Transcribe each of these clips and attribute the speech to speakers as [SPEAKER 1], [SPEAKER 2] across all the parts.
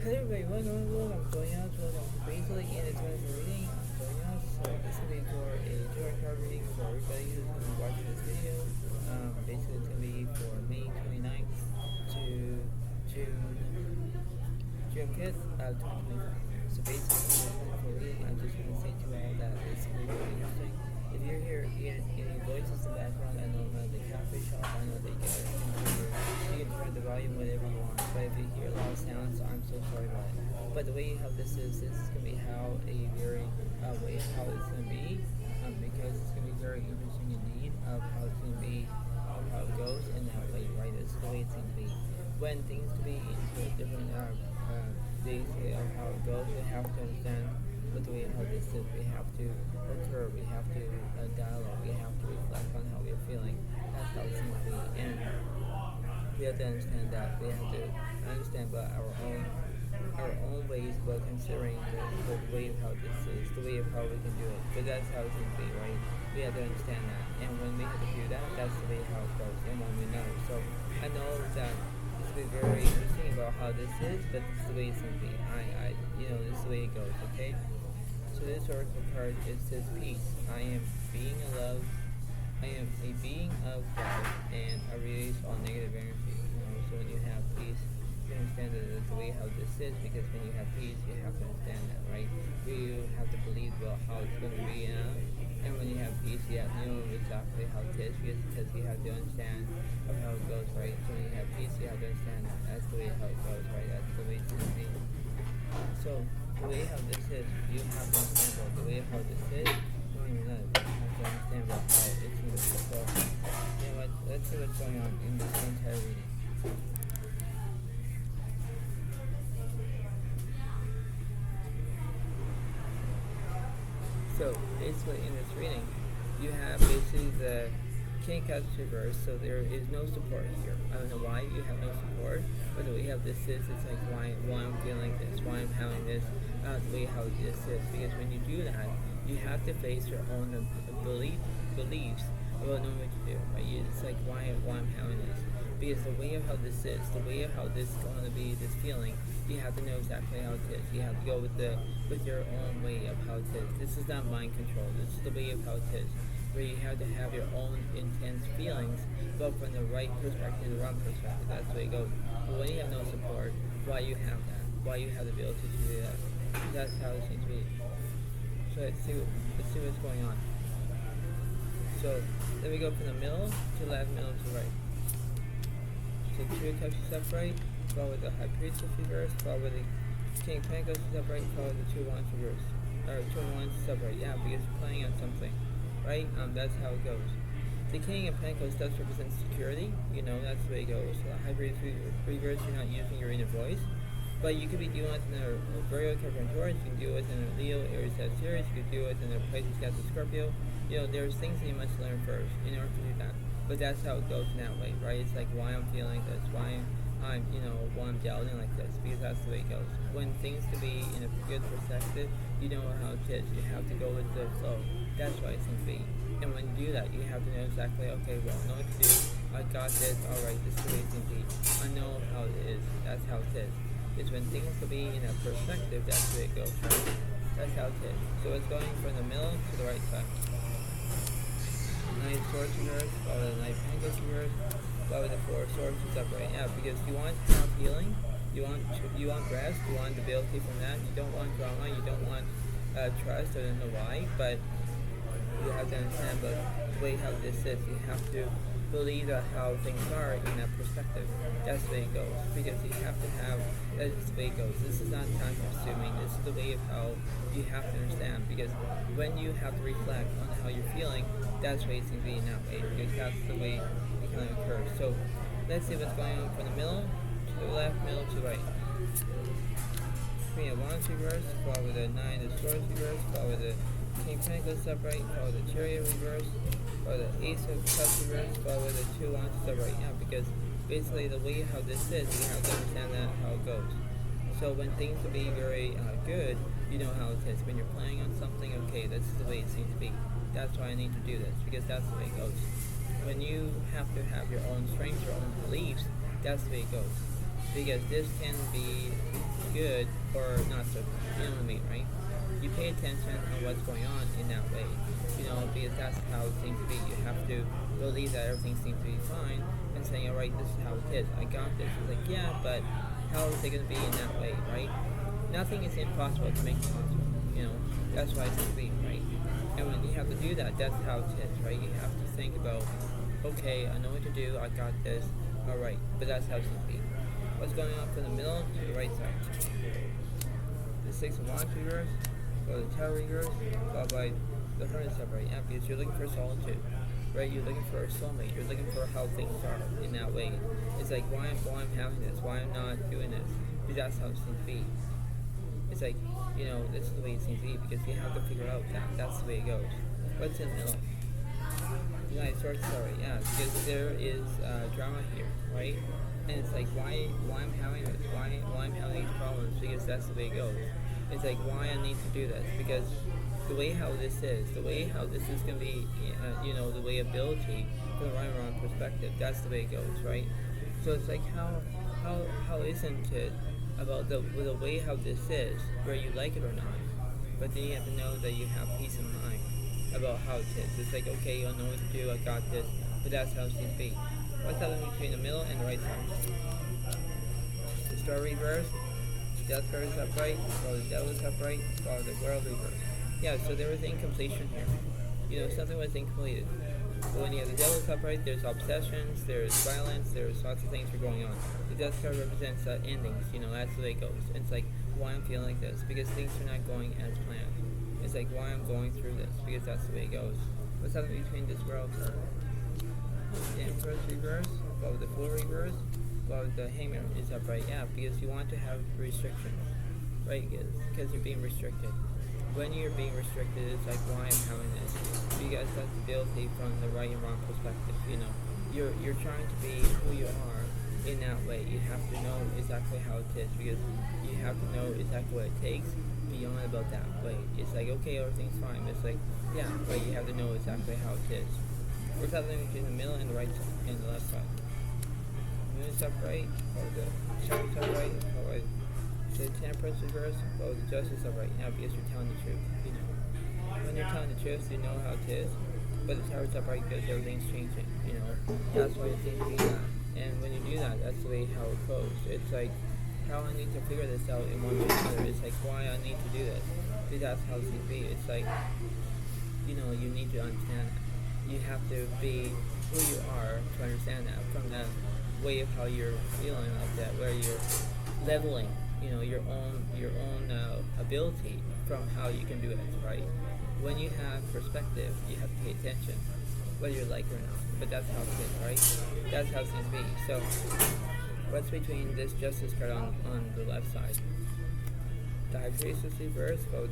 [SPEAKER 1] Hello everybody, welcome. I'm going out. Basically, in the 24 reading, I'm going out. So this will be for a tarot card reading for everybody who's going to be watching this video. Basically, it's going to be for May 29th to June 5th, 2025. So basically, in the 24 reading, I just want to say to you all that it's going to be really interesting. If you're hearing any voices in the background, I know the cafe shop, I know they get it. You can turn the volume whatever you want. But if you hear a lot of sounds, I'm so sorry about it. But the way how this is going to be how a very way of how it's going to be, because it's going to be very interesting indeed of how it's going to be, of how it goes in that way, right? This is the way it's going to be. When things to be into different days of how it goes, we have to understand what the way how this is. We have to occur, we have to dialogue, we have to reflect on how we're feeling. That's how it's going to be. And we have to understand that. We have to understand about our own ways, but considering the way of how this is, the way of how we can do it. But that's how it's going to be, right? We have to understand that. And when we have to do that, that's the way how it goes. And when we know. So I know that it's going to be very interesting about how this is, but this is the way it's going to be. This is the way it goes, okay? So this oracle card, it says peace. I am being in love. I am a being of love, and I release all negative energy. So when you have peace, you understand that it's the way how this is, because when you have peace, you have to understand that, right? You have to believe about how it's going to be, and when you have peace, you have to know exactly how it is, because you have to understand of how it goes, right? So when you have peace, you have to understand that that's the way how it goes, right? That's the way it's going to be. So the way how this is, you have to understand about the way how this is. You have to understand about how it's going to be. So, you know what? Let's see what's going on in this entire reading. So basically, in this reading, you have basically the King of Cups reverse. So there is no support here. I don't know why you have no support, but the way how this is, it's like why I'm feeling this, why I'm having this, the way how this is. Because when you do that, you have to face your own beliefs about knowing what to do. Right? It's like why I'm having this. Because the way of how this is, the way of how this is going to be, this feeling, you have to know exactly how it is. You have to go with your own way of how it is. This is not mind control. This is the way of how it is. Where you have to have your own intense feelings, but from the right perspective and the wrong perspective. That's the way it goes. But when you have no support, why you have that? Why you have the ability to do that? That's how it seems to be. So let's see what's going on. So then we go from the middle to left, middle to right. So two cups to separate, followed with the High Priestess reverse, followed with the King of Pentacles to separate, followed with the two wands reverse. Or two wands to separate, yeah, because you're playing on something. Right? That's how it goes. The King of Pentacles does represent security. That's the way it goes. So the High Priestess reverse, you're not using your inner voice. But you could be dealing with in a Virgo, Capricorn, Taurus. You can deal with in a Leo, Aries, Sagittarius. You could deal with in a Pisces, Cancer, Scorpio. There's things that you must learn first in order to do that. But that's how it goes in that way, right? It's like why I'm feeling this, why I'm doubting like this, because that's the way it goes. When things can be in a good perspective, you know how it is. You have to go with the flow. That's why it's going to be. And when you do that, you have to know exactly, okay, well, I know what to do. I got this. All right, this is the way it's going to be. I know how it is. That's how it is. It's when things can be in a perspective, that's the way it goes, right? That's how it is. So it's going from the middle to the right side. Knight of Swords reverse, follow the Knight of Pentacles reverse, follow the Four of Swords to separate. Yeah, because you want to have healing, you want rest, you want stability from that. You don't want drama, you don't want trust. I don't know why, but you have to understand the way how this is. You have to believe that how things are in that perspective. That's the way it goes. Because you have to have, that is the way it goes. This is not time consuming. This is the way of how you have to understand. Because when you have to reflect on how you're feeling, that's why it's going to be in that way. Because that's the way it kind of occurs. So let's see what's going on from the middle to the left, middle to the right. Queen of Wands reverse, follow with the Nine of Swords reverse, follow with the King of Pentacles separate, follow the Chariot reverse, follow the Ace of Cups reverse, follow with the two wands separate. Yeah, because basically the way how this is, you have to understand that how it goes. So when things will be very good, you know how it is. When you're playing on something, okay, this is the way it seems to be. That's why I need to do this, because that's the way it goes. When you have to have your own strength, your own beliefs, that's the way it goes. because this can be good or not so good. You know what I mean, right? You pay attention on what's going on in that way, because that's how it seems to be. You have to believe that everything seems to be fine and saying, all right, this is how it is. I got this. It's like, yeah, but how is it going to be in that way, right? Nothing is impossible to make it possible. That's why it's going to be, right? And when you have to do that, that's how it is, right? You have to think about, okay, I know what to do. I got this. All right, but that's how it's going to be. What's going on from the middle to the right side? The Six of Wands reverse, or the Tower reverse, followed by the Hermit upright. Yeah, because you're looking for solitude, right? You're looking for a soulmate. You're looking for how things are in that way. It's like, why I'm having this? Why I'm not doing this? Because that's how it seems to be. It's like, this is the way it seems to be, because you have to figure out that that's the way it goes. What's in the middle? United Swords, sorry, yeah, because there is drama here, right? And it's like, why I'm having this? Why I'm having these problems? Because that's the way it goes. It's like, why I need to do this? Because the way how this is, the way how this is going to be, the way ability from the right or wrong perspective, that's the way it goes, right? So it's like, how isn't it about the way how this is, where you like it or not? But then you have to know that you have peace of mind about how it is. It's like, okay, I know what to do, I got this, but that's how it should be. What's happening between the middle and the right side? The Star reverse, Death card is upright, while the Devil is upright, while the World reverse. Yeah, so there was incompletion here. Something was incompleted. But when you have the Devil is upright, there's obsessions, there's violence, there's lots of things that are going on. The Death card represents endings, that's the way it goes. It's like, why I'm feeling like this, because things are not going as planned. It's like, why I'm going through this, because that's the way it goes. What's happening between this World card? The Empress reverse, while the Fool reverse, while the Hangman is upright. Yeah, because you want to have restrictions, right? Because you're being restricted. When you're being restricted, it's like, why I'm having this? Because that's the ability from the right and wrong perspective. You're trying to be who you are in that way. You have to know exactly how it is, because you have to know exactly what it takes beyond about that way. It's like, okay, everything's fine. It's like, yeah, but you have to know exactly how it is. What's happening between the middle and the right side and the left side? The Moon is upright, or the Sun is upright, or the Temperance reverse, or the Justice upright. Now, because you're telling the truth, When you're telling the truth, you know how it is, but the Tower is upright because everything's changing, That's why it seems to be that. And when you do that, that's the way how it goes. It's like, how I need to figure this out in one way or another. It's like, why I need to do this. Because that's how it seems to be. It's like, you need to understand that. You have to be who you are to understand that, from that way of how you're feeling like that, where you're leveling, your own ability from how you can do it, right? When you have perspective, you have to pay attention, whether you like it or not. But that's how it is, right? That's how it seems to be. So, what's between this Justice card on the left side? The High Priestess reverse, but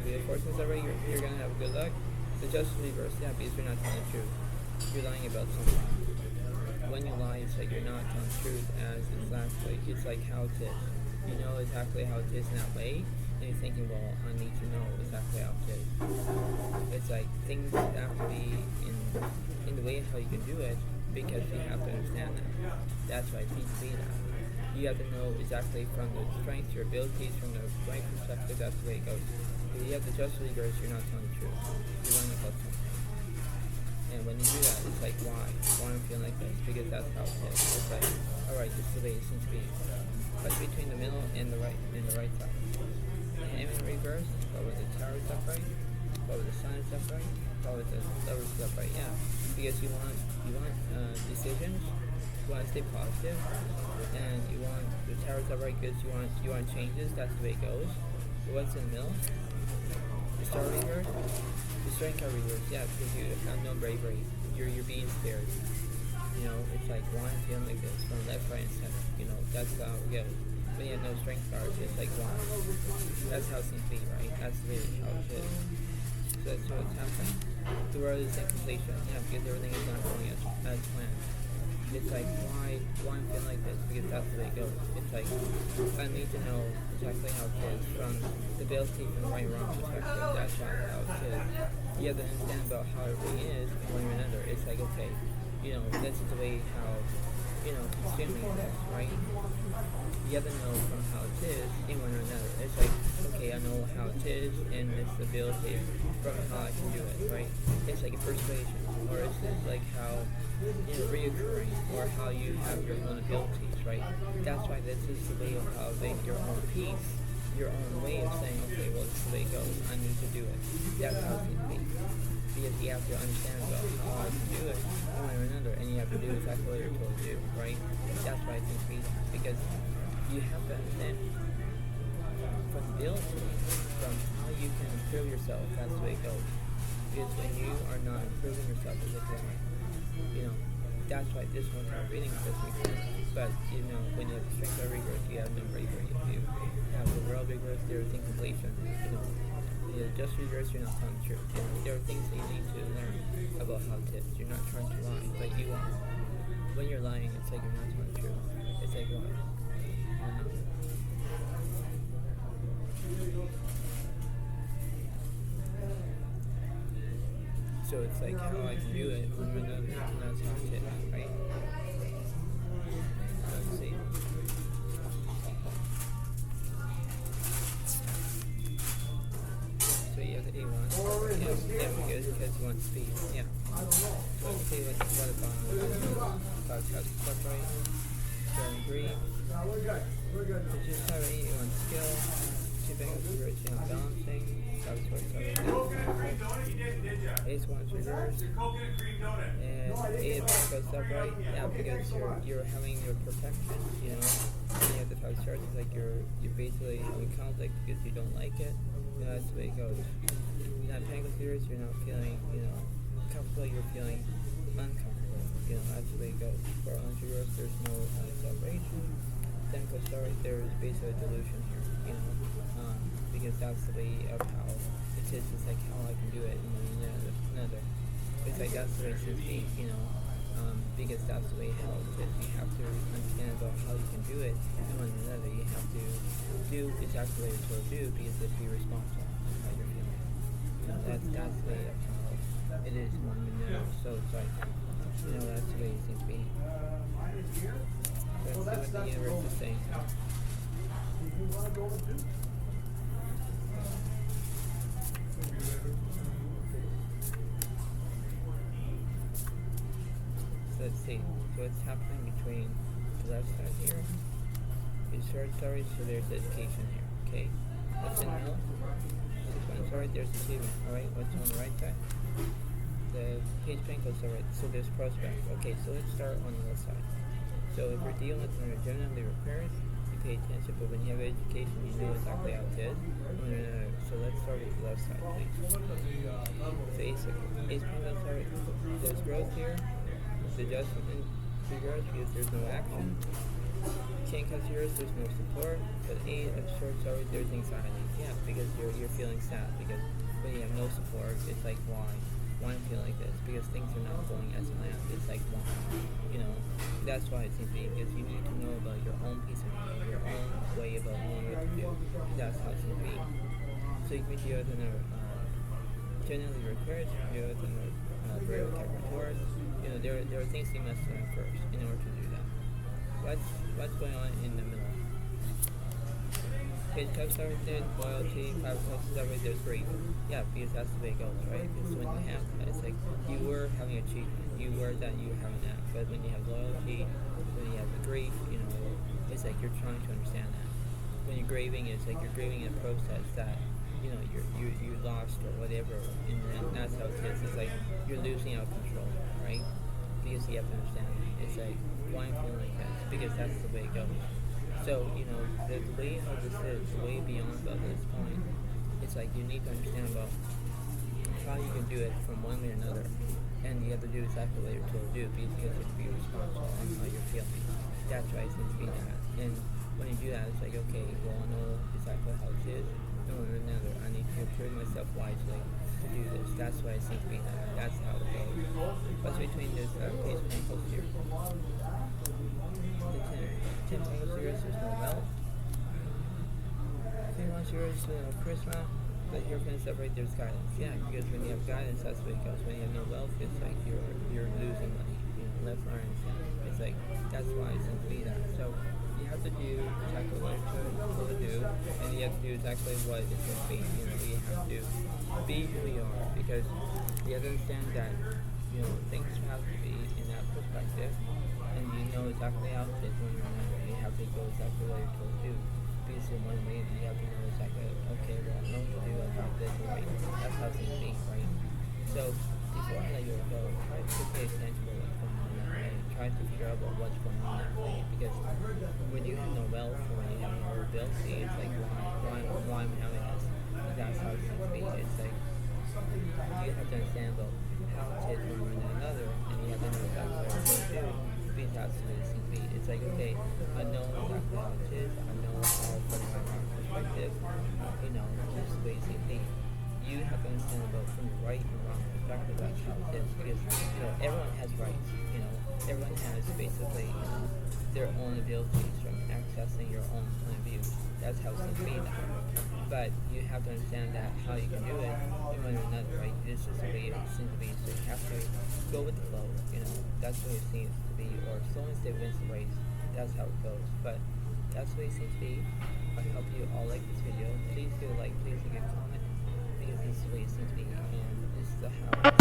[SPEAKER 1] the Fortune's already, you're going to have good luck. The Justice reverse, yeah, because you're not telling the truth. You're lying about something. When you lie, it's like you're not telling the truth as exactly. It's like how it is. You know exactly how it is in that way, and you're thinking, well, I need to know exactly how it is. It's like things have to be in the way how you can do it, because you have to understand that. That's why it needs to be that. You have to know exactly from the strengths, your abilities, from the right perspective, that's the way it goes. If you have the Justice reverse, you're not telling the truth. You're lying about something. And when you do that, it's like, why? Why I'm feeling like this? Because that's how it is. It's like, alright, this is the way it seems to be. What's between the middle and the right side? The Hangman reverse, while the Tower is upright, while the Sun is upright, while the Lover is upright. Yeah, because you want decisions, you want to stay positive, and you want the Tower is upright because you want changes. That's the way it goes. But what's in the middle? The Star reverse, the Strength card reverse. Yeah, because you have no bravery. You're being scared. It's like, why I'm feeling like this, from left, right, and center. That's how it goes. When you have no strength cards, it's like, why? That's how it seems to be, right? That's really how it is. So that's what's happening. The world is in completion, because everything is not going as planned. It's like, why I'm feeling like this, because that's the way it goes. It's like, I need to know exactly how it is, from the ability from the right and wrong perspective. That's not how it is. You have to understand about how everything is, one way or another. It's like, okay, this is the way how consuming this, right? You have to know from how it is in one or another. It's like, okay, I know how it is and this ability from how I can do it, right? It's like a persuasion, or it's just like how, reoccurring, or how you have your own abilities, right? That's why this is the way of how your own peace, your own way of saying, okay, well, this is the way it goes, I need to do it. That's how it needs to be. Because you have to understand about how I can do it one or another, and you have to do exactly what you're told to do, right? That's why it needs to be that. Because you have to understand from ability, from how you can improve yourself, that's the way it goes. Because when you are not improving yourself as a human, that's why this one kind of reading doesn't make sense. But, when you have the strength of regrowth, you have no regrowth. You have the world regrowth, there is incompletion. Just regrowth, you're not telling the truth. There are things that you need to learn about how it is. You're not trying to lie, but you are. When you're lying, it's like you're not telling the truth. It's like lying. So it's like how I can do it one way or another, and that's how it is, right? Let's see. So you have the A1. Yeah, because you want speed. Yeah. So let's see what about stuff, right? Going green. It's just already you want skill. Keeping up the routine of balancing. Ace one's reversed, and eight goes upright. Yeah, because you're having your perfection. When you have the 5 stars, it's like you're basically having conflict because you don't like it. That's the way it goes. You're not paying serious. You're not feeling comfortable. You're feeling uncomfortable. That's the way it goes. For entrepreneurs, there's no celebration. Then goes sorry. There's basically a delusion here. Because that's the way of how it is. It's like how I can do it in another. It's like that's the way it should be, because that's the way how it is. You have to understand about how you can do it in one another. You have to do exactly what you're supposed to do because if you're responsible for how you're feeling. That's the way of how it is in one another. So it's like, that's the way it seems to be. So let's see what the universe is saying. So let's see. So what's happening between the left side here is short story, so there's education here. Okay. What's in middle? This one, sorry, there's achievement. Alright, what's on the right side? The page pentacles, alright, so there's prospect. Okay, so let's start on the left side. So if you're dealing with an Gemini repairs, you pay attention, but when you have education, you know exactly how it is. So let's start with the left side, please. So ace pentacles, alright, there's growth here. Adjustment in regards because there's no action. King comes here, there's no support. But eight of short story, there's anxiety. Yeah, because you're feeling sad. Because when you have no support, it's like why I'm feeling like this? Because things are not going as planned. It's like why? That's why it seems to be because you need to know about your own peace of mind, your own way about knowing what to do. That's how it seems to be. So you can deal with another generally requires you deal with another Virgo, Capricorn, Taurus. There are things you must learn first in order to do that. What's going on in the middle? Page cups everything, loyalty, 5 cups everything, there's grief. Yeah, because that's the way it goes, right? Because when you have that, it's like you were having achievement, you were that, you were having that. But when you have loyalty, when you have the grief, it's like you're trying to understand that. When you're grieving, it's like you're grieving in a process that you lost or whatever, and that's how it is. It's like you're losing out control, right? Because you have to understand. It's like why I'm feeling like this because that's the way it goes. So the way how this is, way beyond about this point, it's like you need to understand about how you can do it from one way or another, and you have to do exactly what you're told to do because you have to be responsible on how you're feeling. That's why it seems to be that. And when you do that, it's like okay, well I know exactly how it is. One way or another, I need to improve myself wisely to do this. That's why it seems to be that. That's how it goes. What's between this page pentacles here? The 10 pentacles here, there's no wealth. 10 ones here, there's no charisma. But here can separate, there's guidance. Yeah, because when you have guidance, that's the way it goes. When you have no wealth, it's like you're losing money. live learn and understand. It's like that's why it seems to be that. So you have to do exactly what you're told to do, and you have to do exactly what it's going to be. You know, you have to be who you are, because you have to understand that, you know, things have to be in that perspective, and you know exactly how it is when you're not. You have to go exactly what you're told to do. Because in one way, you have to know exactly, okay, well, I know what to do about this, right? That's how things be, right? So before I let you go, try to pay attention to what's going on in that way. Try to figure out about what's going on in that way, because when you have no wealth or when you have no ability, it's like, why am I having this? And that's how it should be. It's like, you have to understand about how it is one way or another, and you have to know exactly what you're going to do. Because that's the way it seems to be. It's like, okay, I know exactly how it is. I know how from my perspective, you know, this is the way it seems to be. You have to understand about from the right and wrong perspective, that's how it is. Because, you know, everyone has rights. You know, everyone has basically, you know, their own abilities from accessing your own point of view. That's how it seems to be now. But you have to understand that how you can do it in one or another, right? This is the way it seems to be. So you have to go with the flow, you know. That's the way it seems to be. Or so long as they wins the race, that's how it goes. But that's the way it seems to be. I hope you all like this video. Please do like, please give a comment, because this is the way it seems to be, and this is how